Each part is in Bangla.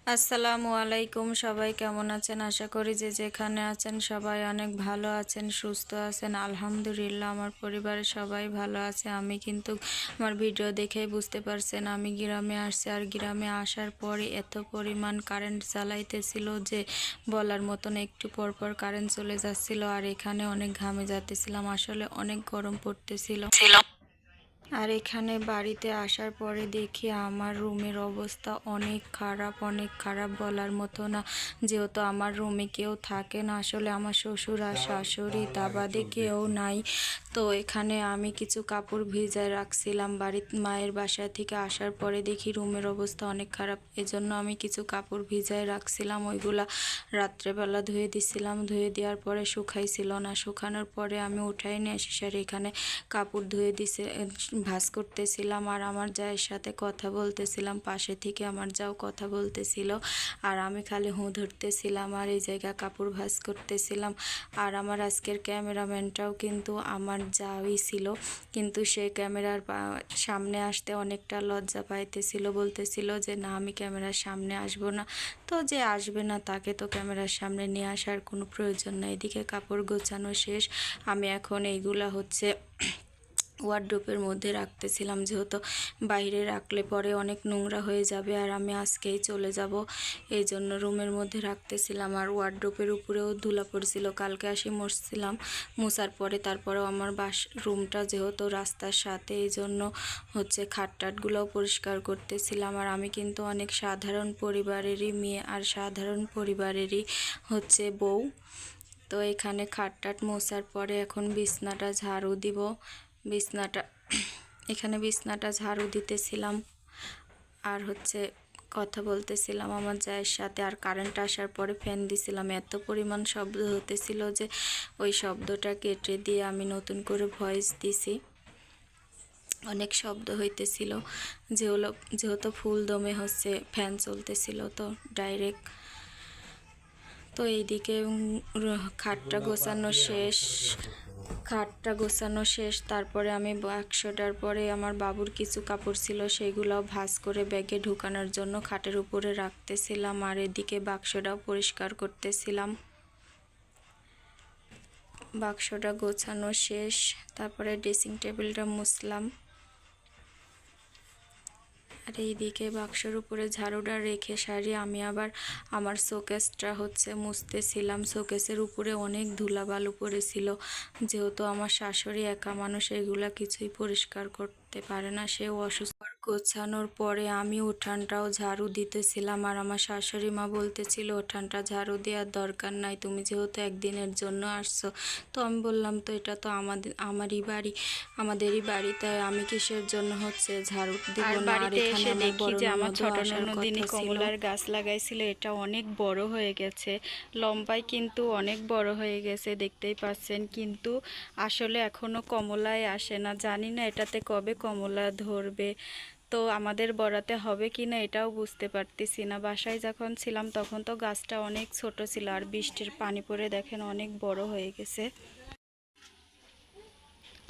আসসালামু আলাইকুম, সবাই কেমন আছেন? আশা করি যে যেখানে আছেন সবাই অনেক ভালো আছেন, সুস্থ আছেন। আলহামদুলিল্লাহ, আমার পরিবারের সবাই ভালো আছে। আমি কিন্তু আমার ভিডিও দেখেই বুঝতে পারছেন আমি গ্রামে আসছি। আর গ্রামে আসার পরে এত পরিমাণ কারেন্ট চালাইতেছিল যে বলার মতন, একটু পরপর কারেন্ট চলে যাচ্ছিল। আর এখানে অনেক ঘামে যাচ্তেছিলাম, আসলে অনেক গরম পড়তেছিল। আর এখানে বাড়িতে আসার পরে দেখি আমার রুমের অবস্থা অনেক খারাপ বলার মতো না। যেহেতু আমার রুমে কেউ থাকে না, আসলে আমার শ্বশুর আর শাশুড়ি তা বাদে কেউ নাই। তো এখানে আমি কিছু কাপড় ভিজায় রাখছিলাম বাড়ির মায়ের বাসা থেকে আসার পরে দেখি রুমের অবস্থা অনেক খারাপ, এজন্য আমি কিছু কাপড় ভিজায় রাখছিলাম। ওইগুলা রাত্রেবেলা ধুয়ে দিছিলাম, ধুয়ে দেওয়ার পরে শুকাইছিল না। শুকানোর পরে আমি উঠাই নিয়ে এসে আর এখানে কাপড় ধুয়ে দিছে ভাঁজ করতেছিলাম। আর আমার জায়ের সাথে কথা বলতেছিলাম, পাশে থেকে আমার যাও কথা বলতেছিল আর আমি খালি ধরতেছিলাম আর এই জায়গা কাপড় ভাঁজ করতেছিলাম। আর আমার আজকের ক্যামেরাম্যানটাও কিন্তু আমার যাওই ছিল, কিন্তু সে ক্যামেরার সামনে আসতে অনেকটা লজ্জা পাইতেছিল, বলতেছিল যে না, আমি ক্যামেরার সামনে আসবো না। তো যে আসবে না তাকে তো ক্যামেরার সামনে নিয়ে আসার কোনো প্রয়োজন নাই। এদিকে কাপড় গোছানো শেষ, আমি এখন এইগুলা ওয়ার্ড্রোপের মধ্যে রাখতেছিলাম, যেহেতু বাইরে রাখলে পরে অনেক নোংরা হয়ে যাবে আর আমি আজকেই চলে যাব, এই জন্য রুমের মধ্যে রাখতেছিলাম। আর ওয়ার্ড্রোপের উপরেও ধুলা পড়ছিল, কালকে আসি মুছছিলাম, মুছার পরে তারপরেও আমার রুমটা যেহেতু রাস্তার সাথে, এই জন্য খাটটাটগুলোও পরিষ্কার করতেছিলাম। আর আমি কিন্তু অনেক সাধারণ পরিবারেরই মেয়ে আর সাধারণ পরিবারেরই বউ। তো এখানে খাটটাট মোছার পরে এখন বিছনাটা ঝাড়ু দিব। বিছনাটা ঝাড়ু দিতেছিলাম আর কথা বলতেছিলাম আমার জায়ের সাথে। আর কারেন্ট আসার পরে ফ্যান দিছিলাম, এত পরিমাণ শব্দ হতেছিল যে ওই শব্দটা কেটে দিয়ে আমি নতুন করে ভয়েস দিছি। অনেক শব্দ হইতেছিল, যেহেতু ফুল দমে ফ্যান চলতেছিল তো ডাইরেক্ট। তো এইদিকে খাটটা গোছানো শেষ। তারপরে আমি বাক্সটার পরে আমার বাবুর কিছু কাপড় ছিল, সেইগুলোও ভাঁজ করে ব্যাগে ঢুকানোর জন্য খাটের উপরে রাখতেছিলাম। আর এদিকে বাক্সটাও পরিষ্কার করতেছিলাম। বাক্সটা গোছানো শেষ, তারপরে ড্রেসিং টেবিলটা মুছলাম। আর এইদিকে বাক্সের উপরে ঝাড়ুটা রেখে সারি আমি আবার আমার শোকেসটা মুছতেছিলাম। শোকেসের উপরে অনেক ধুলাবালু পড়েছিল, যেহেতু আমার শাশুড়ি একা মানুষ, এগুলা কিছুই পরিষ্কার করতে পারে না, সেও অসুস্থ। গোছানোর পরে আমি উঠানটাও ঝাড়ু দিতেছিলাম। আর আমার শাশুড়ি মা বলতেছিল উঠানটা ঝাড়ু দেওয়ার দরকার নাই, তুমি যেহেতু একদিনের জন্য আসছো। তো আমি বললাম তো এটা তো আমাদেরই বাড়ি, তাই আমি কিসের জন্য ঝাড়ু দিব না। আর এখানে আমার বড় ননদও আসার কথা ছিল। কমলার গাছ লাগাইছিল, এটা অনেক বড় হয়ে গেছে, লম্বায় কিন্তু অনেক বড় হয়ে গেছে, দেখতেই পাচ্ছেন। কিন্তু আসলে এখনো কমলায় আসে না, জানি না এটাতে কবে কমলা ধরবে। তো আমাদের বড়াতে হবে কি না এটাও বুঝতে পারতেছি না। বাসায় যখন ছিলাম তখন তো গাছটা অনেক ছোট ছিল, আর বৃষ্টির পানি পড়ে দেখেন অনেক বড় হয়ে গেছে।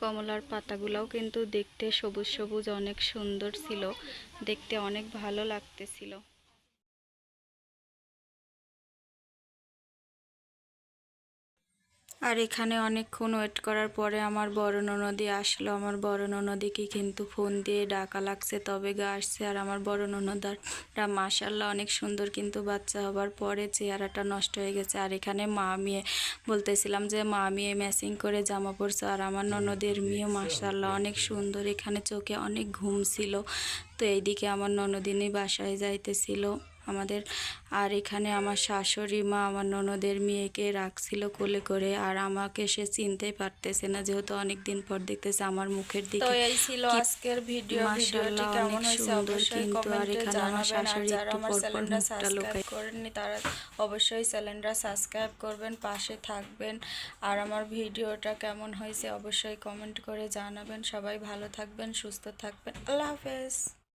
কমলার পাতাগুলোও কিন্তু দেখতে সবুজ সবুজ অনেক সুন্দর ছিল, দেখতে অনেক ভালো লাগতেছিল। আর এখানে অনেকক্ষণ ওয়েট করার পরে আমার বড় ননদি আসলো। আমার বড় ননদিকে কিন্তু ফোন দিয়ে ডাকা লাগছে, তবে গা আসছে। আর আমার বড় ননদাটা মাশাল্লাহ অনেক সুন্দর, কিন্তু বাচ্চা হবার পরে চেহারাটা নষ্ট হয়ে গেছে। আর এখানে মা মেয়ে বলতেছিলাম যে মা মেয়ে ম্যাচিং করে জামা পরছে। আর আমার ননদের মেয়ে মাশাল্লাহ অনেক সুন্দর, এখানে চোখে অনেক ঘুম ছিল। তো এইদিকে আমার ননদিনী বাসায় যাইতেছিল আমাদের। আর এখানে আমার শাশুড়ি মা আমার ননদের মেয়েকে রাখছিল কোলে করে, আর আমাকে সে চিনতেই পারতেছে না, যেহেতু অনেক দিন পর দেখতেছে আমার মুখের তো দিকে। এই ছিল আজকের ভিডিওটি মাশাআল্লাহ কেমন অনেক হয়েছে সুন্দর, অবশ্যই কিন্তু আর কমেন্টে এখানে আমার জানাবেন। আর শাশুড়ি যারা একটু আমার পরপর চ্যানেলটা মুখটা সাবস্ক্রাইব লুকায়। করেননি তারা অবশ্যই চ্যানেলটা সাবস্ক্রাইব করবেন, পাশে থাকবেন। আর আমার ভিডিওটা কেমন হয়েছে অবশ্যই কমেন্ট করে জানাবেন। সবাই ভালো থাকবেন, সুস্থ থাকবেন। আল্লাহ হাফেজ।